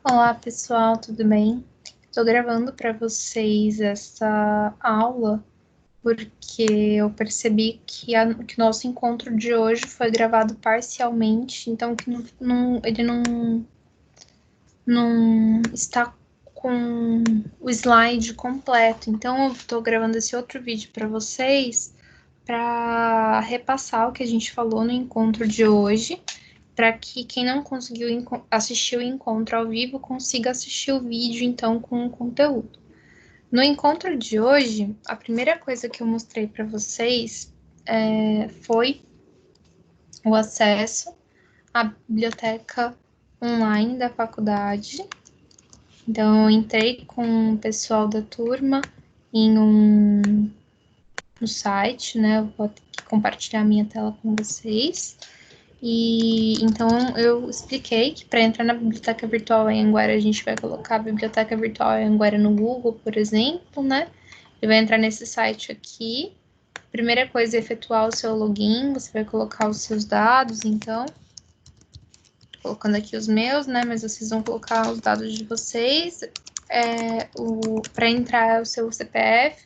Olá, pessoal, tudo bem? Estou gravando para vocês essa aula porque eu percebi que o nosso encontro de hoje foi gravado parcialmente, então que ele não está com o slide completo. Então, eu estou gravando esse outro vídeo para vocês para repassar o que a gente falou no encontro de hoje, para que quem não conseguiu assistir o encontro ao vivo consiga assistir o vídeo, então, com o conteúdo. No encontro de hoje, a primeira coisa que eu mostrei para vocês foi o acesso à biblioteca online da faculdade. Então, eu entrei com o pessoal da turma no site, né? Eu vou aqui compartilhar minha tela com vocês. E então eu expliquei que para entrar na biblioteca virtual Anhanguera, a gente vai colocar a biblioteca virtual Anhanguera no Google, por exemplo, né? Ele vai entrar nesse site aqui. Primeira coisa é efetuar o seu login, você vai colocar os seus dados, então. Tô colocando aqui os meus, né? Mas vocês vão colocar os dados de vocês. Para entrar o seu CPF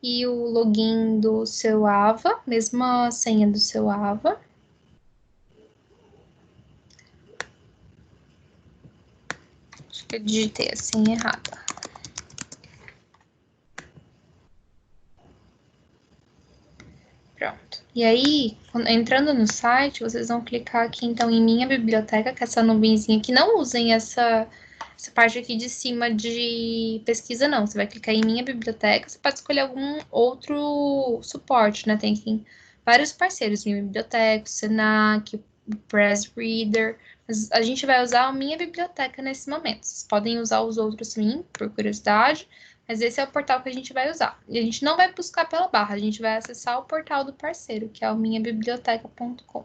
e o login do seu AVA, mesma senha do seu AVA. Acho que eu digitei a senha errada. Pronto. E aí, entrando no site, vocês vão clicar aqui, então, em Minha Biblioteca, que é essa nuvenzinha aqui. Não usem essa parte aqui de cima de pesquisa, não. Você vai clicar em Minha Biblioteca, você pode escolher algum outro suporte, né? Tem aqui vários parceiros, Minha Biblioteca, o Senac, o Press Reader. Mas a gente vai usar a Minha Biblioteca nesse momento. Vocês podem usar os outros, sim, por curiosidade. Mas esse é o portal que a gente vai usar. E a gente não vai buscar pela barra, a gente vai acessar o portal do parceiro, que é o minhabiblioteca.com.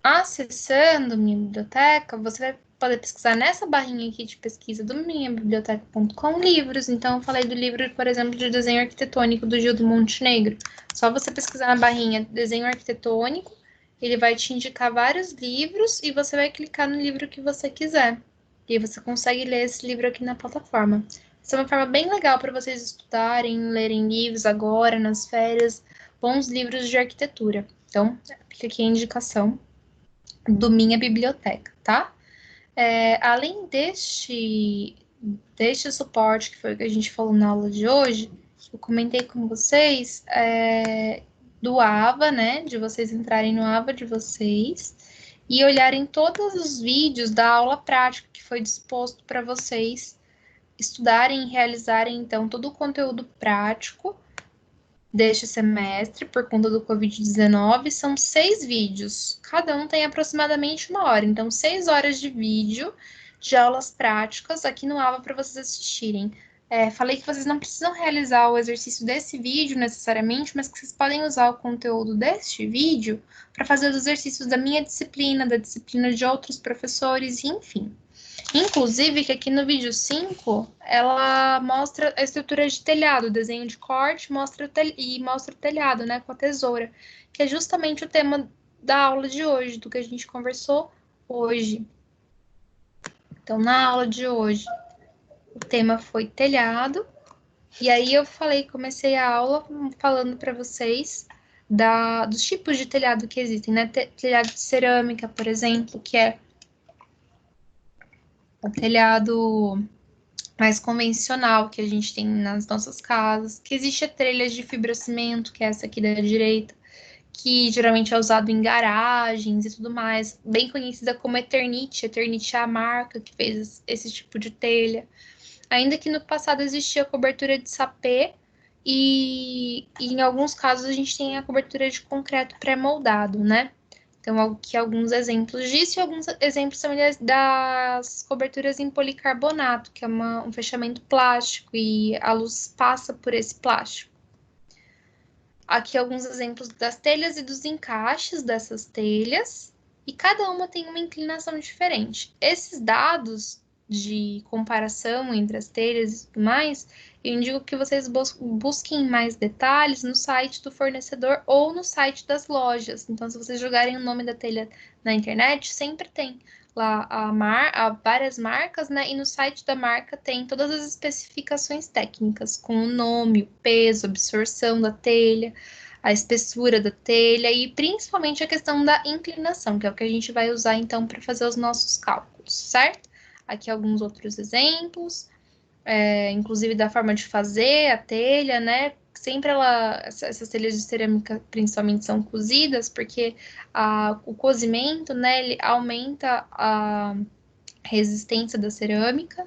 Acessando Minha Biblioteca, você vai poder pesquisar nessa barrinha aqui de pesquisa do minhabiblioteca.com livros. Então, eu falei do livro, por exemplo, de desenho arquitetônico do Gil do Montenegro. Só você pesquisar na barrinha desenho arquitetônico, ele vai te indicar vários livros e você vai clicar no livro que você quiser. E você consegue ler esse livro aqui na plataforma. Essa é uma forma bem legal para vocês estudarem, lerem livros agora, nas férias, bons livros de arquitetura. Então, fica aqui a indicação do Minha Biblioteca, tá? Além deste suporte, que foi o que a gente falou na aula de hoje, eu comentei com vocês do AVA, né? De vocês entrarem no AVA de vocês e olharem todos os vídeos da aula prática que foi disposto para vocês estudarem e realizarem, então, todo o conteúdo prático deste semestre, por conta do Covid-19, são 6 vídeos. Cada um tem aproximadamente 1 hora. Então, 6 horas de vídeo de aulas práticas aqui no AVA para vocês assistirem. Falei que vocês não precisam realizar o exercício desse vídeo necessariamente, mas que vocês podem usar o conteúdo deste vídeo para fazer os exercícios da minha disciplina, da disciplina de outros professores, enfim. Inclusive, que aqui no vídeo 5, ela mostra a estrutura de telhado, o desenho de corte, mostra o telhado, né, com a tesoura, que é justamente o tema da aula de hoje, do que a gente conversou hoje. Então, na aula de hoje, o tema foi telhado, e aí eu comecei a aula falando para vocês dos tipos de telhado que existem, né? Telhado de cerâmica, por exemplo, que é o telhado mais convencional que a gente tem nas nossas casas, que existe a telha de fibrocimento, que é essa aqui da direita, que geralmente é usado em garagens e tudo mais, bem conhecida como Eternit. Eternit é a marca que fez esse tipo de telha. Ainda que no passado existia a cobertura de sapê e em alguns casos a gente tem a cobertura de concreto pré-moldado, né? Então, aqui alguns exemplos disso e alguns exemplos também das coberturas em policarbonato, que é um fechamento plástico e a luz passa por esse plástico. Aqui alguns exemplos das telhas e dos encaixes dessas telhas, e cada uma tem uma inclinação diferente. Esses dados de comparação entre as telhas e tudo mais, eu indico que vocês busquem mais detalhes no site do fornecedor ou no site das lojas. Então, se vocês jogarem o nome da telha na internet, sempre tem lá várias marcas, né? E no site da marca tem todas as especificações técnicas, com o nome, o peso, a absorção da telha, a espessura da telha e principalmente a questão da inclinação, que é o que a gente vai usar então para fazer os nossos cálculos, certo? Aqui alguns outros exemplos, inclusive da forma de fazer a telha, né? Sempre essas telhas de cerâmica principalmente são cozidas, porque o cozimento, né, ele aumenta a resistência da cerâmica.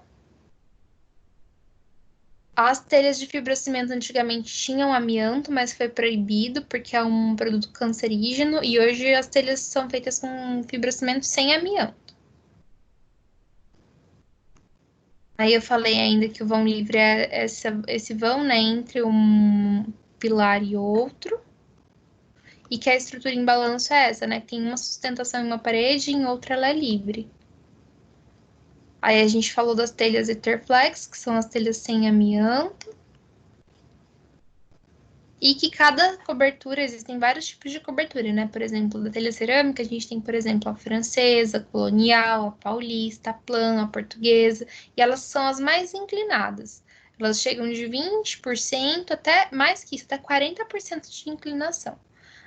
As telhas de fibrocimento antigamente tinham amianto, mas foi proibido porque é um produto cancerígeno, e hoje as telhas são feitas com fibrocimento sem amianto. Aí eu falei ainda que o vão livre é esse vão, né, entre um pilar e outro, e que a estrutura em balanço é essa, né, que tem uma sustentação em uma parede e em outra ela é livre. Aí a gente falou das telhas Etherflex, que são as telhas sem amianto, e que cada cobertura, existem vários tipos de cobertura, né? Por exemplo, da telha cerâmica, a gente tem, por exemplo, a francesa, a colonial, a paulista, a plana, a portuguesa, e elas são as mais inclinadas. Elas chegam de 20% até mais que isso, até 40% de inclinação.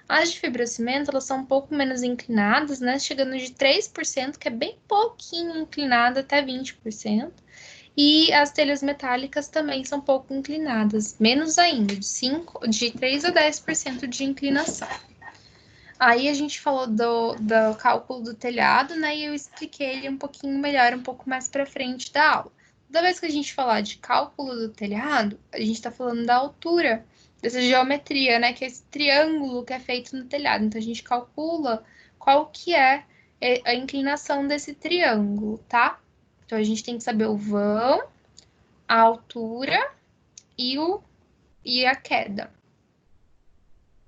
As de fibrocimento, elas são um pouco menos inclinadas, né? Chegando de 3%, que é bem pouquinho inclinada, até 20%. E as telhas metálicas também são pouco inclinadas, menos ainda, de 3 a 10% de inclinação. Aí a gente falou do cálculo do telhado, né? E eu expliquei ele um pouquinho melhor, um pouco mais para frente da aula. Toda vez que a gente falar de cálculo do telhado, a gente está falando da altura, dessa geometria, né? Que é esse triângulo que é feito no telhado. Então a gente calcula qual que é a inclinação desse triângulo, tá? Então a gente tem que saber o vão, a altura e a queda.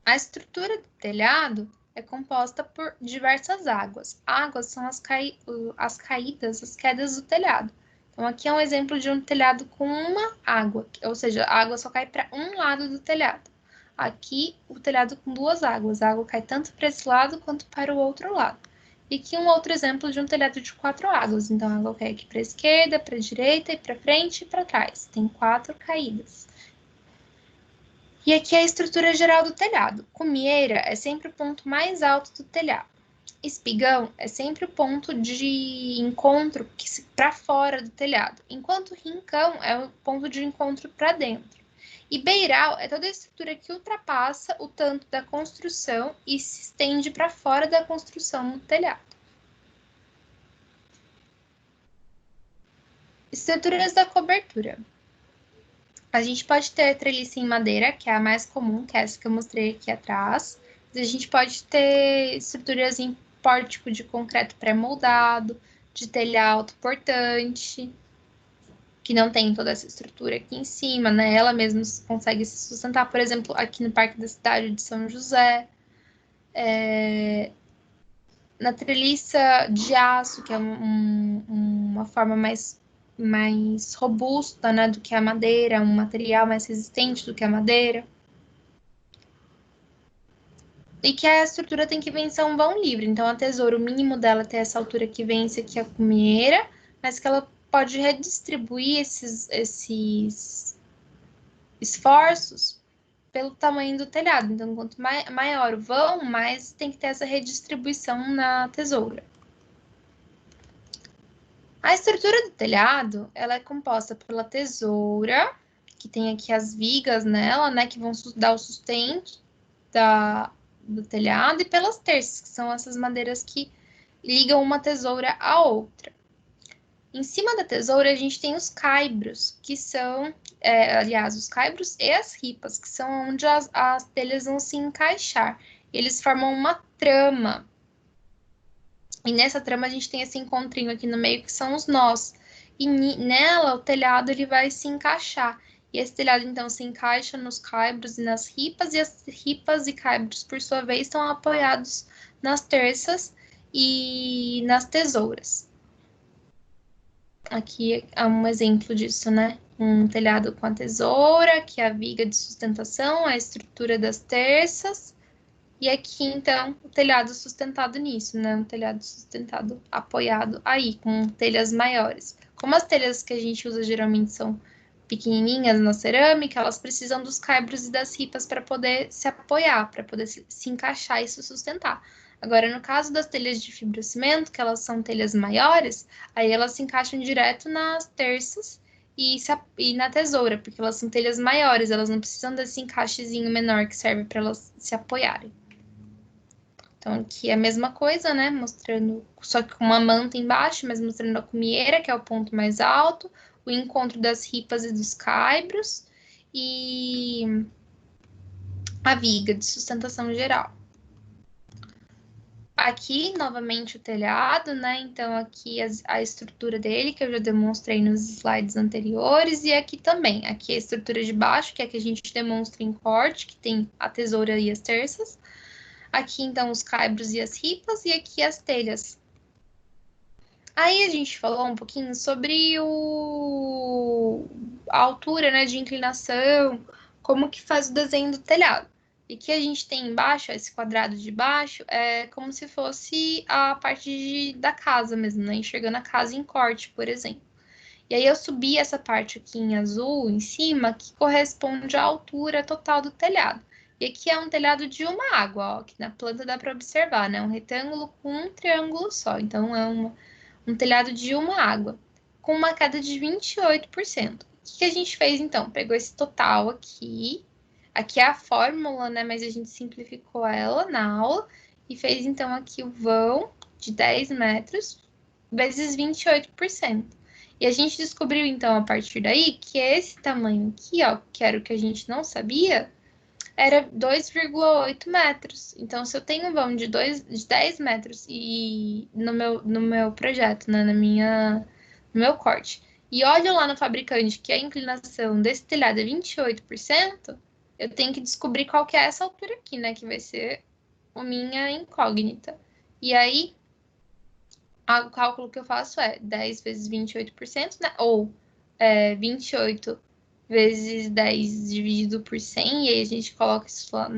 A estrutura do telhado é composta por diversas águas. Águas são as caídas, as quedas do telhado. Então, aqui é um exemplo de um telhado com uma água, ou seja, a água só cai para um lado do telhado. Aqui, o telhado com duas águas, a água cai tanto para esse lado quanto para o outro lado. E aqui um outro exemplo de um telhado de quatro águas. Então, a água cai aqui para a esquerda, para a direita, e para frente e para trás. Tem quatro caídas. E aqui é a estrutura geral do telhado. Cumieira é sempre o ponto mais alto do telhado. Espigão é sempre o ponto de encontro para fora do telhado, enquanto rincão é o ponto de encontro para dentro. E beiral é toda a estrutura que ultrapassa o tanto da construção e se estende para fora da construção no telhado. Estruturas da cobertura. A gente pode ter treliça em madeira, que é a mais comum, que é essa que eu mostrei aqui atrás. A gente pode ter estruturas em pórtico de concreto pré-moldado, de telha autoportante, que não tem toda essa estrutura aqui em cima, né? Ela mesma consegue se sustentar, por exemplo, aqui no Parque da Cidade de São José. Na treliça de aço, que é uma forma mais robusta, né, do que a madeira, um material mais resistente do que a madeira. E que a estrutura tem que vencer um vão livre. Então, a tesoura, o mínimo dela tem essa altura que vence aqui a cumieira, mas que ela pode redistribuir esses esforços pelo tamanho do telhado. Então, quanto maior o vão, mais tem que ter essa redistribuição na tesoura. A estrutura do telhado, ela é composta pela tesoura, que tem aqui as vigas nela, né, que vão dar o sustento do telhado, e pelas terças, que são essas madeiras que ligam uma tesoura à outra. Em cima da tesoura, a gente tem os caibros, que são, aliás, os caibros e as ripas, que são onde as telhas vão se encaixar. Eles formam uma trama. E nessa trama a gente tem esse encontrinho aqui no meio, que são os nós. E nela, o telhado ele vai se encaixar. E esse telhado, então, se encaixa nos caibros e nas ripas, e as ripas e caibros, por sua vez, estão apoiados nas terças e nas tesouras. Aqui é um exemplo disso, né? Um telhado com a tesoura, que é a viga de sustentação, a estrutura das terças. E aqui, então, o telhado sustentado nisso, né? Um telhado sustentado, apoiado aí, com telhas maiores. Como as telhas que a gente usa geralmente são pequenininhas na cerâmica, elas precisam dos caibros e das ripas para poder se apoiar, para poder se encaixar e se sustentar. Agora, no caso das telhas de fibrocimento, que elas são telhas maiores, aí elas se encaixam direto nas terças e na tesoura, porque elas são telhas maiores, elas não precisam desse encaixezinho menor que serve para elas se apoiarem. Então, aqui é a mesma coisa, né? Mostrando, só que com uma manta embaixo, mas mostrando a cumieira, que é o ponto mais alto, o encontro das ripas e dos caibros, e a viga de sustentação geral. Aqui, novamente, o telhado, né? Então, aqui a estrutura dele, que eu já demonstrei nos slides anteriores, e aqui também. Aqui a estrutura de baixo, que é a que a gente demonstra em corte, que tem a tesoura e as terças. Aqui, então, os caibros e as ripas, e aqui as telhas. Aí a gente falou um pouquinho sobre a altura, né, de inclinação, como que faz o desenho do telhado. E que a gente tem embaixo, esse quadrado de baixo, é como se fosse a parte da casa mesmo, né, enxergando a casa em corte, por exemplo. E aí eu subi essa parte aqui em azul, em cima, que corresponde à altura total do telhado. E aqui é um telhado de uma água, ó, que na planta dá para observar, né, um retângulo com um triângulo só. Então é um telhado de uma água, com uma queda de 28%. O que a gente fez então? Pegou esse total aqui é a fórmula, né? Mas a gente simplificou ela na aula e fez então aqui o vão de 10 metros vezes 28%. E a gente descobriu então a partir daí que esse tamanho aqui, ó, que era o que a gente não sabia, era 2,8 metros. Então, se eu tenho um vão de 10 metros e no meu projeto, né, no meu corte, e olho lá no fabricante que a inclinação desse telhado é 28%, eu tenho que descobrir qual que é essa altura aqui, né, que vai ser a minha incógnita. E aí, o cálculo que eu faço é 10 vezes 28%, né, ou 28 vezes 10 dividido por 100, e aí a gente coloca isso lá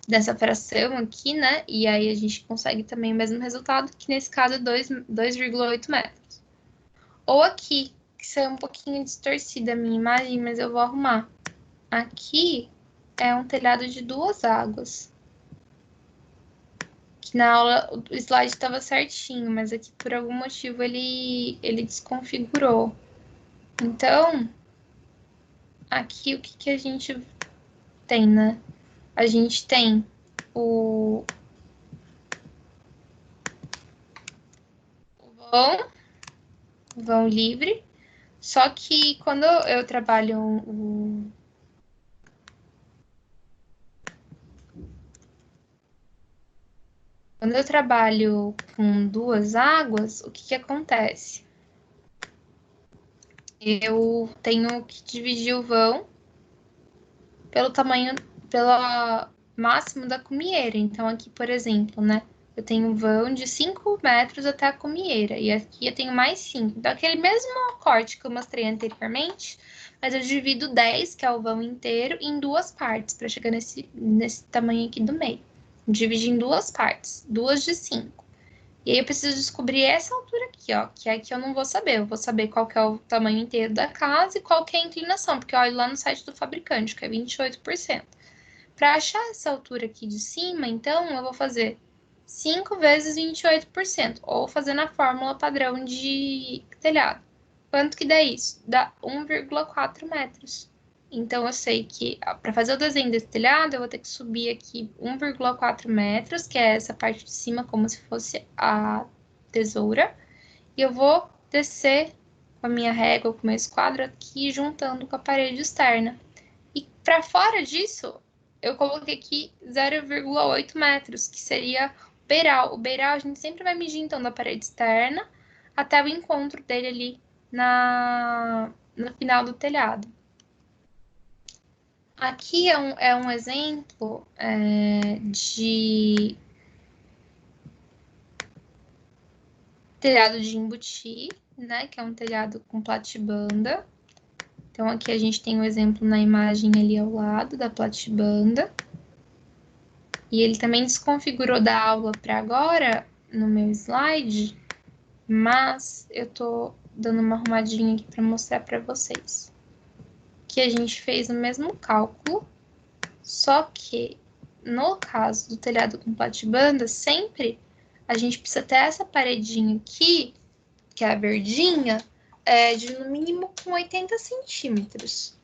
nessa fração aqui, né? E aí a gente consegue também o mesmo resultado, que nesse caso é 2,8 metros. Ou aqui, que saiu um pouquinho distorcida a minha imagem, mas eu vou arrumar. Aqui é um telhado de duas águas. Que na aula o slide estava certinho, mas aqui por algum motivo ele desconfigurou. Então, aqui o que a gente tem, né? A gente tem o vão livre, só que quando eu trabalho quando eu trabalho com duas águas, o que acontece? Eu tenho que dividir o vão pelo tamanho, pelo máximo da cumieira. Então, aqui, por exemplo, né? Eu tenho um vão de 5 metros até a cumieira. E aqui eu tenho mais 5. Então, aquele mesmo corte que eu mostrei anteriormente, mas eu divido 10, que é o vão inteiro, em duas partes, para chegar nesse tamanho aqui do meio. Dividi em duas partes, duas de 5. E aí eu preciso descobrir essa altura aqui, ó, que é que eu não vou saber. Eu vou saber qual que é o tamanho inteiro da casa e qual que é a inclinação, porque eu olho lá no site do fabricante, que é 28%. Para achar essa altura aqui de cima, então, eu vou fazer 5 vezes 28%, ou fazer na fórmula padrão de telhado. Quanto que dá isso? Dá 1,4 metros. Então, eu sei que para fazer o desenho desse telhado, eu vou ter que subir aqui 1,4 metros, que é essa parte de cima, como se fosse a tesoura. E eu vou descer com a minha régua, com o meu esquadro aqui, juntando com a parede externa. E para fora disso, eu coloquei aqui 0,8 metros, que seria o beiral. O beiral a gente sempre vai medir, então, da parede externa até o encontro dele ali no final do telhado. Aqui é um exemplo de telhado de embuti, né, que é um telhado com platibanda. Então, aqui a gente tem um exemplo na imagem ali ao lado da platibanda. E ele também desconfigurou da aula para agora, no meu slide, mas eu tô dando uma arrumadinha aqui para mostrar para vocês. Que a gente fez o mesmo cálculo, só que no caso do telhado com platibanda, sempre a gente precisa ter essa paredinha aqui, que é a verdinha, de no mínimo com 80 centímetros.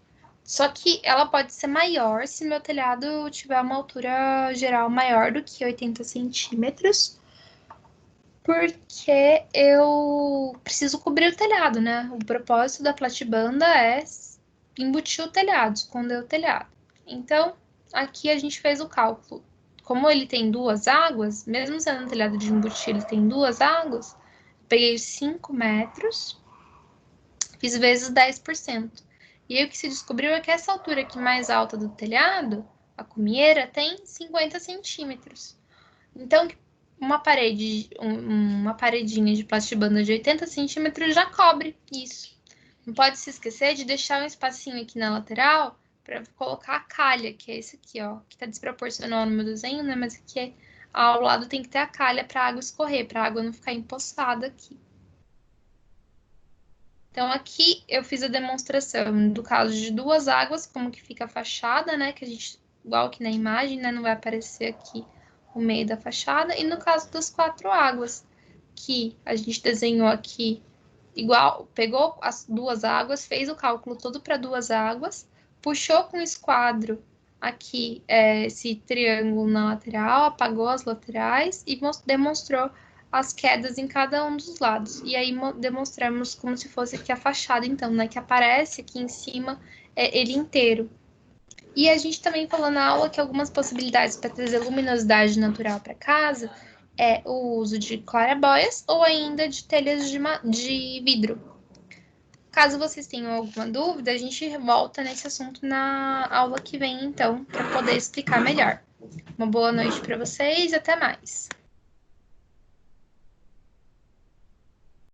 Só que ela pode ser maior se meu telhado tiver uma altura geral maior do que 80 centímetros, porque eu preciso cobrir o telhado, né? O propósito da platibanda é embutir o telhado, esconder o telhado. Então, aqui a gente fez o cálculo. Como ele tem duas águas, mesmo sendo um telhado de embutir, ele tem duas águas, peguei 5 metros, fiz vezes 10%. E aí o que se descobriu é que essa altura aqui mais alta do telhado, a cumieira, tem 50 centímetros. Então, uma paredinha de plastibanda de 80 centímetros já cobre isso. Não pode se esquecer de deixar um espacinho aqui na lateral para colocar a calha, que é esse aqui, ó, que tá desproporcional no meu desenho, né? Mas aqui ao lado tem que ter a calha para a água escorrer, para a água não ficar empoçada aqui. Então, aqui eu fiz a demonstração do caso de duas águas, como que fica a fachada, né? Que a gente, igual aqui na imagem, né? Não vai aparecer aqui o meio da fachada. E no caso das 4 águas, que a gente desenhou aqui igual, pegou as 2 águas, fez o cálculo todo para 2 águas, puxou com o esquadro aqui esse triângulo na lateral, apagou as laterais e demonstrou as quedas em cada um dos lados. E aí demonstramos como se fosse aqui a fachada, então, né, que aparece aqui em cima ele inteiro. E a gente também falou na aula que algumas possibilidades para trazer luminosidade natural para casa é o uso de claraboias ou ainda de telhas de vidro. Caso vocês tenham alguma dúvida, a gente volta nesse assunto na aula que vem, então, para poder explicar melhor. Uma boa noite para vocês e até mais.